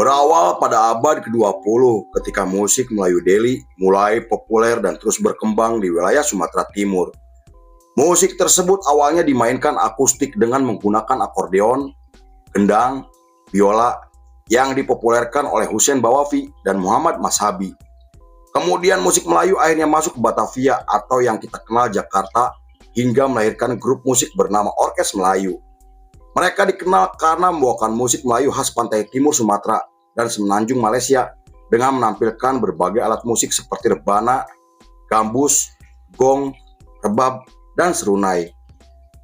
Berawal pada abad ke-20 ketika musik Melayu Deli mulai populer dan terus berkembang di wilayah Sumatera Timur. Musik tersebut awalnya dimainkan akustik dengan menggunakan akordeon, gendang, biola yang dipopulerkan oleh Hussein Bawafi dan Muhammad Mashabi. Kemudian musik Melayu akhirnya masuk ke Batavia atau yang kita kenal Jakarta hingga melahirkan grup musik bernama Orkes Melayu. Mereka dikenal karena membawakan musik Melayu khas pantai timur Sumatera dan semenanjung Malaysia dengan menampilkan berbagai alat musik seperti rebana, gambus, gong, rebab, dan serunai.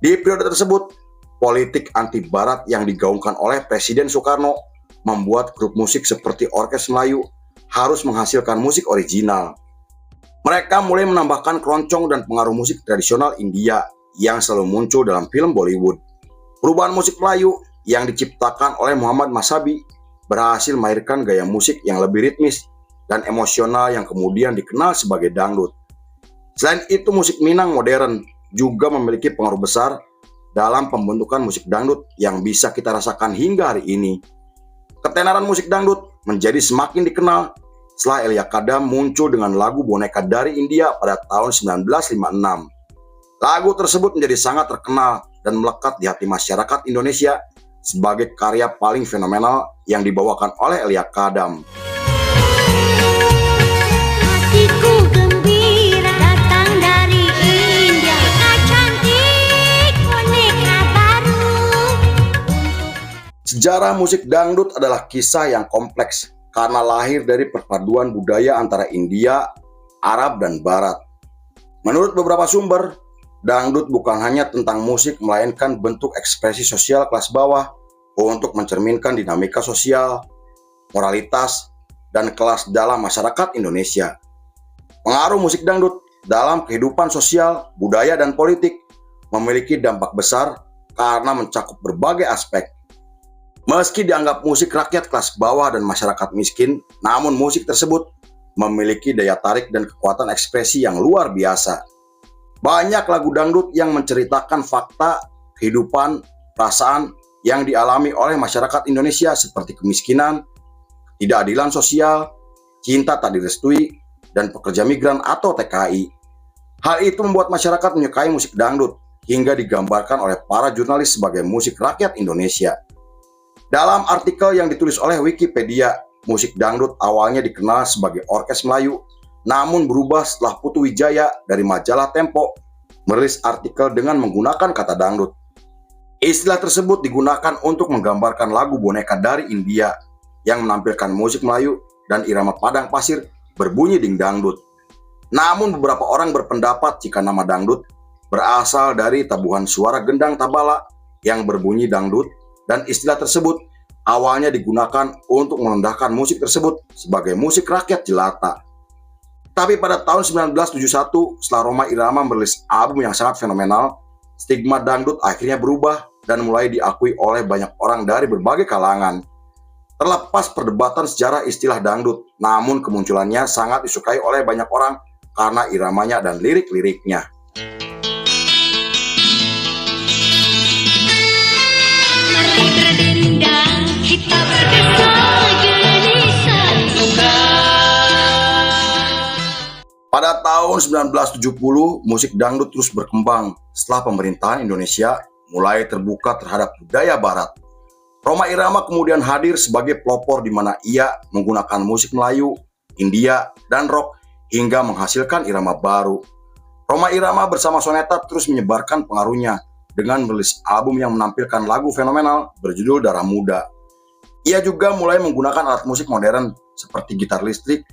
Di periode tersebut, politik anti barat yang digaungkan oleh Presiden Soekarno membuat grup musik seperti Orkes Melayu harus menghasilkan musik original. Mereka mulai menambahkan keroncong dan pengaruh musik tradisional India yang selalu muncul dalam film Bollywood. Perubahan musik Melayu yang diciptakan oleh Muhammad Mashabi berhasil melahirkan gaya musik yang lebih ritmis dan emosional yang kemudian dikenal sebagai dangdut. Selain itu, musik Minang modern juga memiliki pengaruh besar dalam pembentukan musik dangdut yang bisa kita rasakan hingga hari ini. Ketenaran musik dangdut menjadi semakin dikenal setelah Elia Kadam muncul dengan lagu Boneka dari India pada tahun 1956. Lagu tersebut menjadi sangat terkenal dan melekat di hati masyarakat Indonesia sebagai karya paling fenomenal yang dibawakan oleh Elia Kadam. Hatiku gembira datang dari India, boneka cantik, boneka baru. Sejarah musik dangdut adalah kisah yang kompleks karena lahir dari perpaduan budaya antara India, Arab, dan Barat. Menurut beberapa sumber, dangdut bukan hanya tentang musik, melainkan bentuk ekspresi sosial kelas bawah untuk mencerminkan dinamika sosial, moralitas, dan kelas dalam masyarakat Indonesia. Pengaruh musik dangdut dalam kehidupan sosial, budaya, dan politik memiliki dampak besar karena mencakup berbagai aspek. Meski dianggap musik rakyat kelas bawah dan masyarakat miskin, namun musik tersebut memiliki daya tarik dan kekuatan ekspresi yang luar biasa. Banyak lagu dangdut yang menceritakan fakta, kehidupan, perasaan yang dialami oleh masyarakat Indonesia seperti kemiskinan, ketidakadilan sosial, cinta tak direstui, dan pekerja migran atau TKI. Hal itu membuat masyarakat menyukai musik dangdut hingga digambarkan oleh para jurnalis sebagai musik rakyat Indonesia. Dalam artikel yang ditulis oleh Wikipedia, musik dangdut awalnya dikenal sebagai Orkes Melayu, namun berubah setelah Putu Wijaya dari majalah Tempo merilis artikel dengan menggunakan kata dangdut. Istilah tersebut digunakan untuk menggambarkan lagu Boneka dari India yang menampilkan musik Melayu dan irama padang pasir berbunyi dingdangdut. Namun beberapa orang berpendapat jika nama dangdut berasal dari tabuhan suara gendang tabala yang berbunyi dangdut, dan istilah tersebut awalnya digunakan untuk merendahkan musik tersebut sebagai musik rakyat jelata. Tapi pada tahun 1971, setelah Rhoma Irama merilis album yang sangat fenomenal, stigma dangdut akhirnya berubah dan mulai diakui oleh banyak orang dari berbagai kalangan. Terlepas perdebatan sejarah istilah dangdut, namun kemunculannya sangat disukai oleh banyak orang karena iramanya dan lirik-liriknya. Pada tahun 1970, musik dangdut terus berkembang setelah pemerintahan Indonesia mulai terbuka terhadap budaya barat. Rhoma Irama kemudian hadir sebagai pelopor di mana ia menggunakan musik Melayu, India, dan rock hingga menghasilkan irama baru. Rhoma Irama bersama Soneta terus menyebarkan pengaruhnya dengan merilis album yang menampilkan lagu fenomenal berjudul Darah Muda. Ia juga mulai menggunakan alat musik modern seperti gitar listrik,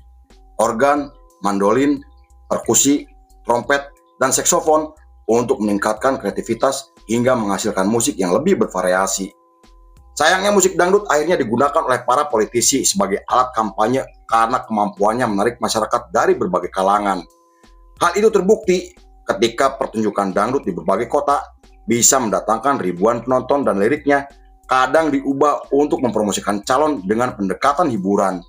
organ, mandolin, perkusi, trompet, dan saksofon untuk meningkatkan kreativitas hingga menghasilkan musik yang lebih bervariasi. Sayangnya musik dangdut akhirnya digunakan oleh para politisi sebagai alat kampanye karena kemampuannya menarik masyarakat dari berbagai kalangan. Hal itu terbukti ketika pertunjukan dangdut di berbagai kota bisa mendatangkan ribuan penonton dan liriknya kadang diubah untuk mempromosikan calon dengan pendekatan hiburan.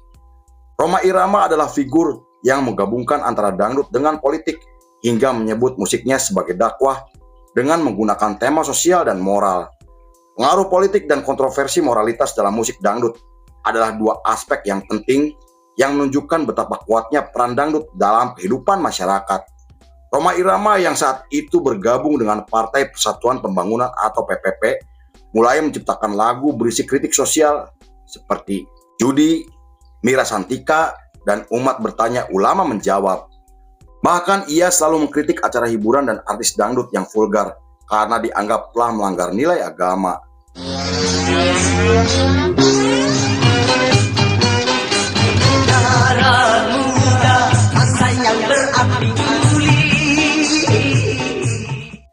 Rhoma Irama adalah figur yang menggabungkan antara dangdut dengan politik hingga menyebut musiknya sebagai dakwah dengan menggunakan tema sosial dan moral. Pengaruh politik dan kontroversi moralitas dalam musik dangdut adalah dua aspek yang penting yang menunjukkan betapa kuatnya peran dangdut dalam kehidupan masyarakat. Rhoma Irama yang saat itu bergabung dengan Partai Persatuan Pembangunan atau PPP mulai menciptakan lagu berisi kritik sosial seperti Judi, Mira Santika, dan Umat Bertanya Ulama Menjawab. Bahkan ia selalu mengkritik acara hiburan dan artis dangdut yang vulgar karena dianggap telah melanggar nilai agama.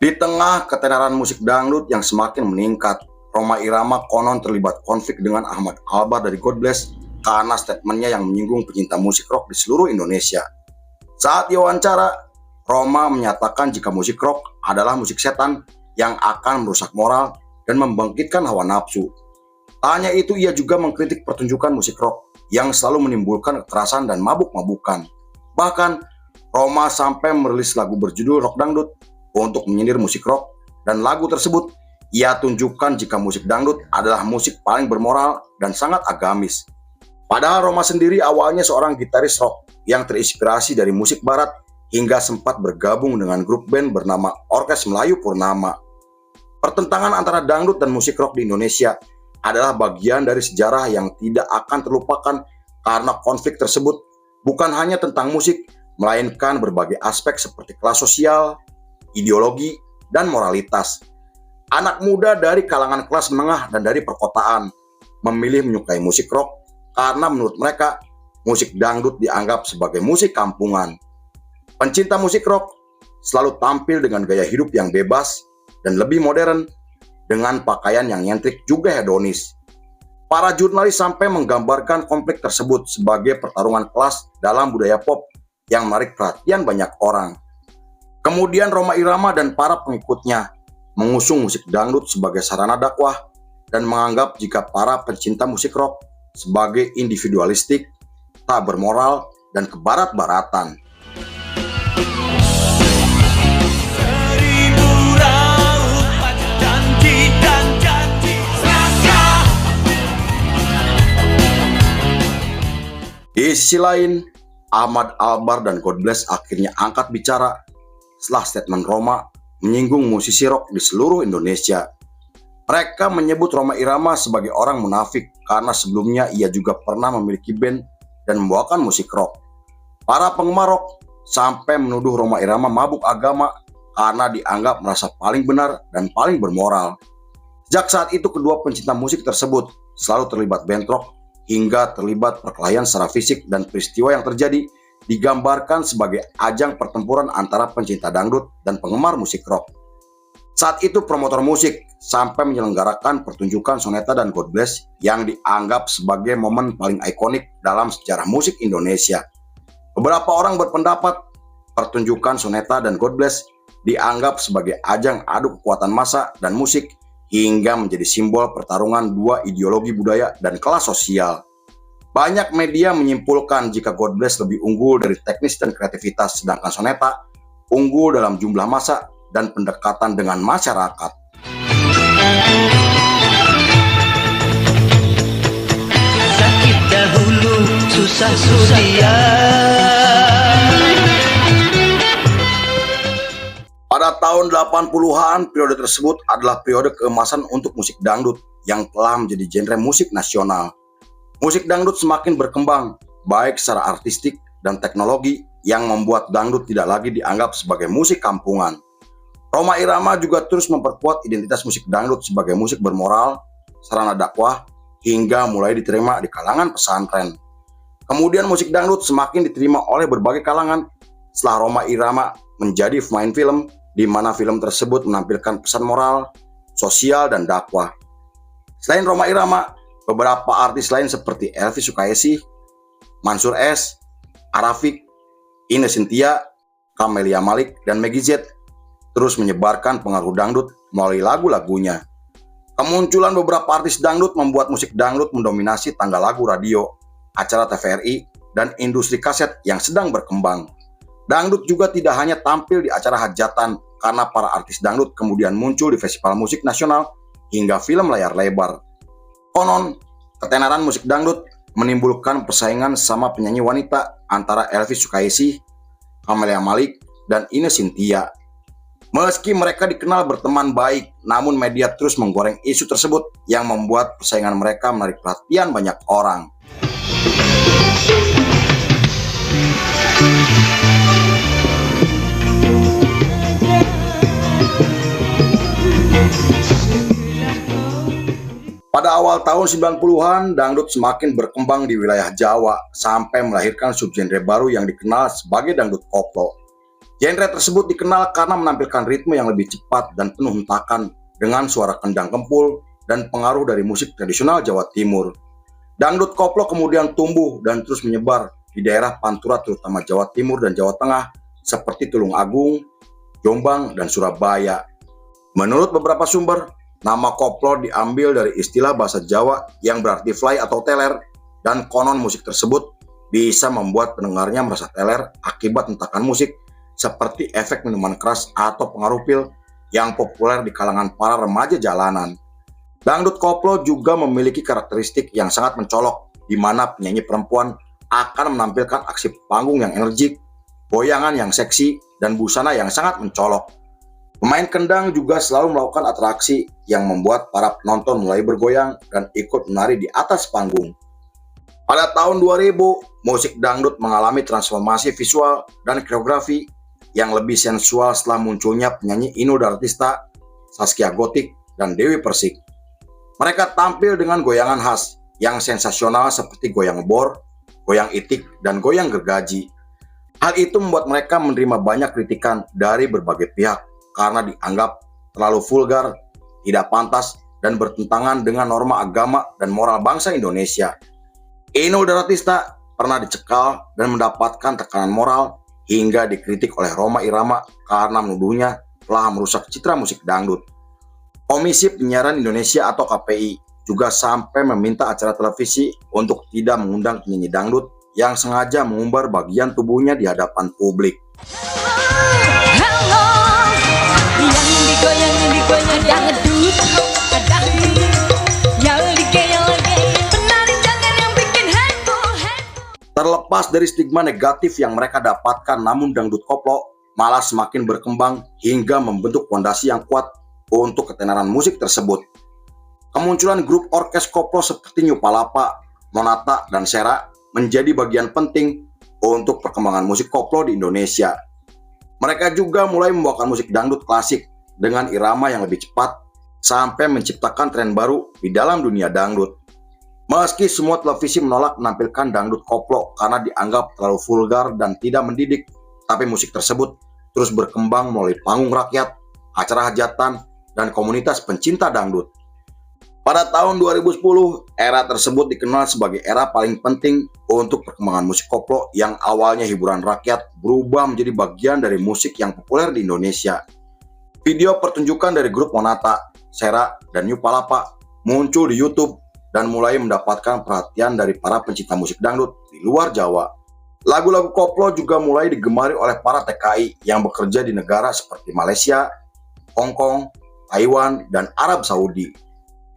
Di tengah ketenaran musik dangdut yang semakin meningkat, Rhoma Irama konon terlibat konflik dengan Ahmad Albar dari God Bless karena statementnya yang menyinggung pecinta musik rock di seluruh Indonesia. Saat diwawancara, Rhoma menyatakan jika musik rock adalah musik setan yang akan merusak moral dan membangkitkan hawa nafsu. Tak hanya itu, ia juga mengkritik pertunjukan musik rock yang selalu menimbulkan kekerasan dan mabuk-mabukan. Bahkan, Rhoma sampai merilis lagu berjudul Rock Dangdut untuk menyindir musik rock, dan lagu tersebut ia tunjukkan jika musik dangdut adalah musik paling bermoral dan sangat agamis. Padahal Rhoma sendiri awalnya seorang gitaris rock yang terinspirasi dari musik barat hingga sempat bergabung dengan grup band bernama Orkes Melayu Purnama. Pertentangan antara dangdut dan musik rock di Indonesia adalah bagian dari sejarah yang tidak akan terlupakan karena konflik tersebut bukan hanya tentang musik, melainkan berbagai aspek seperti kelas sosial, ideologi, dan moralitas. Anak muda dari kalangan kelas menengah dan dari perkotaan memilih menyukai musik rock karena menurut mereka musik dangdut dianggap sebagai musik kampungan. Pencinta musik rock selalu tampil dengan gaya hidup yang bebas dan lebih modern dengan pakaian yang nyentrik juga hedonis. Para jurnalis sampai menggambarkan konflik tersebut sebagai pertarungan kelas dalam budaya pop yang menarik perhatian banyak orang. Kemudian Rhoma Irama dan para pengikutnya mengusung musik dangdut sebagai sarana dakwah dan menganggap jika para pencinta musik rock sebagai individualistik, tak bermoral, dan kebarat-baratan. Di sisi lain, Ahmad Albar dan God Bless akhirnya angkat bicara setelah statement Rhoma menyinggung musisi rock di seluruh Indonesia. Mereka menyebut Rhoma Irama sebagai orang munafik karena sebelumnya ia juga pernah memiliki band dan membawakan musik rock. Para penggemar rock sampai menuduh Rhoma Irama mabuk agama karena dianggap merasa paling benar dan paling bermoral. Sejak saat itu kedua pencinta musik tersebut selalu terlibat bentrok hingga terlibat perkelahian secara fisik, dan peristiwa yang terjadi digambarkan sebagai ajang pertempuran antara pencinta dangdut dan penggemar musik rock. Saat itu promotor musik sampai menyelenggarakan pertunjukan Soneta dan God Bless yang dianggap sebagai momen paling ikonik dalam sejarah musik Indonesia. Beberapa orang berpendapat pertunjukan Soneta dan God Bless dianggap sebagai ajang adu kekuatan massa dan musik hingga menjadi simbol pertarungan dua ideologi budaya dan kelas sosial. Banyak media menyimpulkan jika God Bless lebih unggul dari teknis dan kreativitas, sedangkan Soneta unggul dalam jumlah massa dan pendekatan dengan masyarakat. Sakit dahulu, susah sudian. Pada tahun 80-an, periode tersebut adalah periode keemasan untuk musik dangdut yang telah menjadi genre musik nasional. Musik dangdut semakin berkembang, baik secara artistik dan teknologi yang membuat dangdut tidak lagi dianggap sebagai musik kampungan. Rhoma Irama juga terus memperkuat identitas musik dangdut sebagai musik bermoral, sarana dakwah, hingga mulai diterima di kalangan pesantren. Kemudian musik dangdut semakin diterima oleh berbagai kalangan setelah Rhoma Irama menjadi pemain film, di mana film tersebut menampilkan pesan moral, sosial, dan dakwah. Selain Rhoma Irama, beberapa artis lain seperti Elvi Sukaesih, Mansur S, Arafik, Ine Cynthia, Camelia Malik, dan Meggy Z terus menyebarkan pengaruh dangdut melalui lagu-lagunya. Kemunculan beberapa artis dangdut membuat musik dangdut mendominasi tanggal lagu radio, acara TVRI, dan industri kaset yang sedang berkembang. Dangdut juga tidak hanya tampil di acara hajatan, karena para artis dangdut kemudian muncul di festival musik nasional hingga film layar lebar. Konon, Ketenaran musik dangdut menimbulkan persaingan sama penyanyi wanita antara Elvi Sukaesih, Camelia Malik, dan Ine Cynthia. Meski mereka dikenal berteman baik, namun media terus menggoreng isu tersebut yang membuat persaingan mereka menarik perhatian banyak orang. Pada awal tahun 90-an, dangdut semakin berkembang di wilayah Jawa sampai melahirkan subgenre baru yang dikenal sebagai dangdut koplo. Genre tersebut dikenal karena menampilkan ritme yang lebih cepat dan penuh hentakan dengan suara kendang kempul dan pengaruh dari musik tradisional Jawa Timur. Dangdut koplo kemudian tumbuh dan terus menyebar di daerah Pantura terutama Jawa Timur dan Jawa Tengah seperti Tulung Agung, Jombang, dan Surabaya. Menurut beberapa sumber, nama koplo diambil dari istilah bahasa Jawa yang berarti fly atau teler, dan konon musik tersebut bisa membuat pendengarnya merasa teler akibat hentakan musik seperti efek minuman keras atau pengaruh pil yang populer di kalangan para remaja jalanan. Dangdut koplo juga memiliki karakteristik yang sangat mencolok, di mana penyanyi perempuan akan menampilkan aksi panggung yang energik, goyangan yang seksi, dan busana yang sangat mencolok. Pemain kendang juga selalu melakukan atraksi yang membuat para penonton mulai bergoyang dan ikut menari di atas panggung. Pada tahun 2000, musik dangdut mengalami transformasi visual dan koreografi yang lebih sensual setelah munculnya penyanyi Inul Daratista, Zaskia Gotik, dan Dewi Persik. Mereka tampil dengan goyangan khas yang sensasional seperti goyang bor, goyang itik, dan goyang gergaji. Hal itu membuat mereka menerima banyak kritikan dari berbagai pihak karena dianggap terlalu vulgar, tidak pantas, dan bertentangan dengan norma agama dan moral bangsa Indonesia. Inul Daratista pernah dicekal dan mendapatkan tekanan moral hingga dikritik oleh Rhoma Irama karena menuduhnya telah merusak citra musik dangdut. Komisi Penyiaran Indonesia atau KPI juga sampai meminta acara televisi untuk tidak mengundang penyanyi dangdut yang sengaja mengumbar bagian tubuhnya di hadapan publik. Terlepas dari stigma negatif yang mereka dapatkan, namun dangdut koplo malah semakin berkembang hingga membentuk fondasi yang kuat untuk ketenaran musik tersebut. Kemunculan grup orkes koplo seperti New Palapa, Monata, dan Sera menjadi bagian penting untuk perkembangan musik koplo di Indonesia. Mereka juga mulai membawakan musik dangdut klasik dengan irama yang lebih cepat sampai menciptakan tren baru di dalam dunia dangdut. Meski semua televisi menolak menampilkan dangdut koplo karena dianggap terlalu vulgar dan tidak mendidik, tapi musik tersebut terus berkembang melalui panggung rakyat, acara hajatan, dan komunitas pencinta dangdut. Pada tahun 2010, era tersebut dikenal sebagai era paling penting untuk perkembangan musik koplo yang awalnya hiburan rakyat berubah menjadi bagian dari musik yang populer di Indonesia. Video pertunjukan dari grup Monata, Sera, dan New Palapa muncul di YouTube dan mulai mendapatkan perhatian dari para pencinta musik dangdut di luar Jawa. Lagu-lagu koplo juga mulai digemari oleh para TKI yang bekerja di negara seperti Malaysia, Hong Kong, Taiwan, dan Arab Saudi.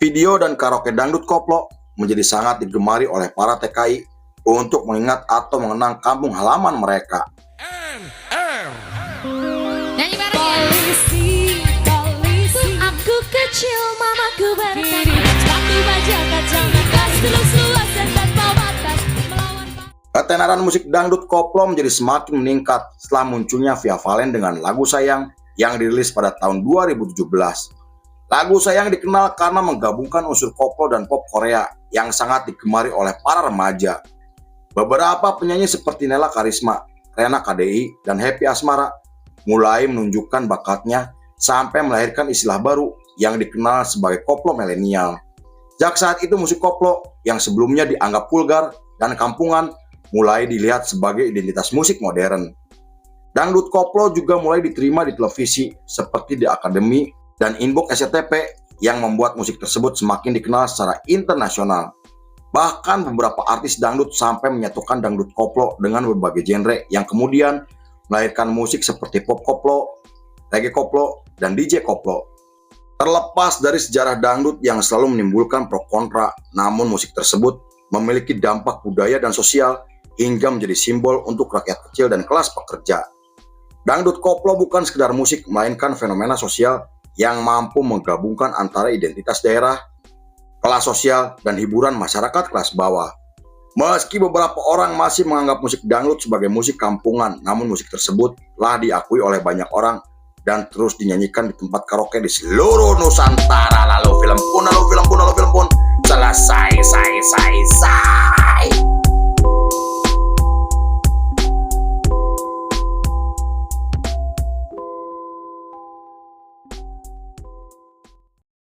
Video dan karaoke dangdut koplo menjadi sangat digemari oleh para TKI untuk mengingat atau mengenang kampung halaman mereka. Nyanyi bareng ya. Polisi, aku kecil, mamaku bertanya. Ketenaran musik dangdut koplo menjadi semakin meningkat setelah munculnya Via Valen dengan Lagu Sayang yang dirilis pada tahun 2017. Lagu Sayang dikenal karena menggabungkan unsur koplo dan pop Korea yang sangat digemari oleh para remaja. Beberapa penyanyi seperti Nela Karisma, Rena KDI, dan Happy Asmara mulai menunjukkan bakatnya sampai melahirkan istilah baru yang dikenal sebagai koplo milenial. Sejak saat itu musik koplo yang sebelumnya dianggap vulgar dan kampungan mulai dilihat sebagai identitas musik modern. Dangdut koplo juga mulai diterima di televisi seperti di Akademi dan Inbox SCTV yang membuat musik tersebut semakin dikenal secara internasional. Bahkan beberapa artis dangdut sampai menyatukan dangdut koplo dengan berbagai genre yang kemudian melahirkan musik seperti pop koplo, reggae koplo, dan DJ koplo. Terlepas dari sejarah dangdut yang selalu menimbulkan pro kontra, namun musik tersebut memiliki dampak budaya dan sosial hingga menjadi simbol untuk rakyat kecil dan kelas pekerja. Dangdut koplo bukan sekedar musik, melainkan fenomena sosial yang mampu menggabungkan antara identitas daerah, kelas sosial, dan hiburan masyarakat kelas bawah. Meski beberapa orang masih menganggap musik dangdut sebagai musik kampungan, namun musik tersebut telah diakui oleh banyak orang dan terus dinyanyikan di tempat karaoke di seluruh Nusantara. Lalu film pun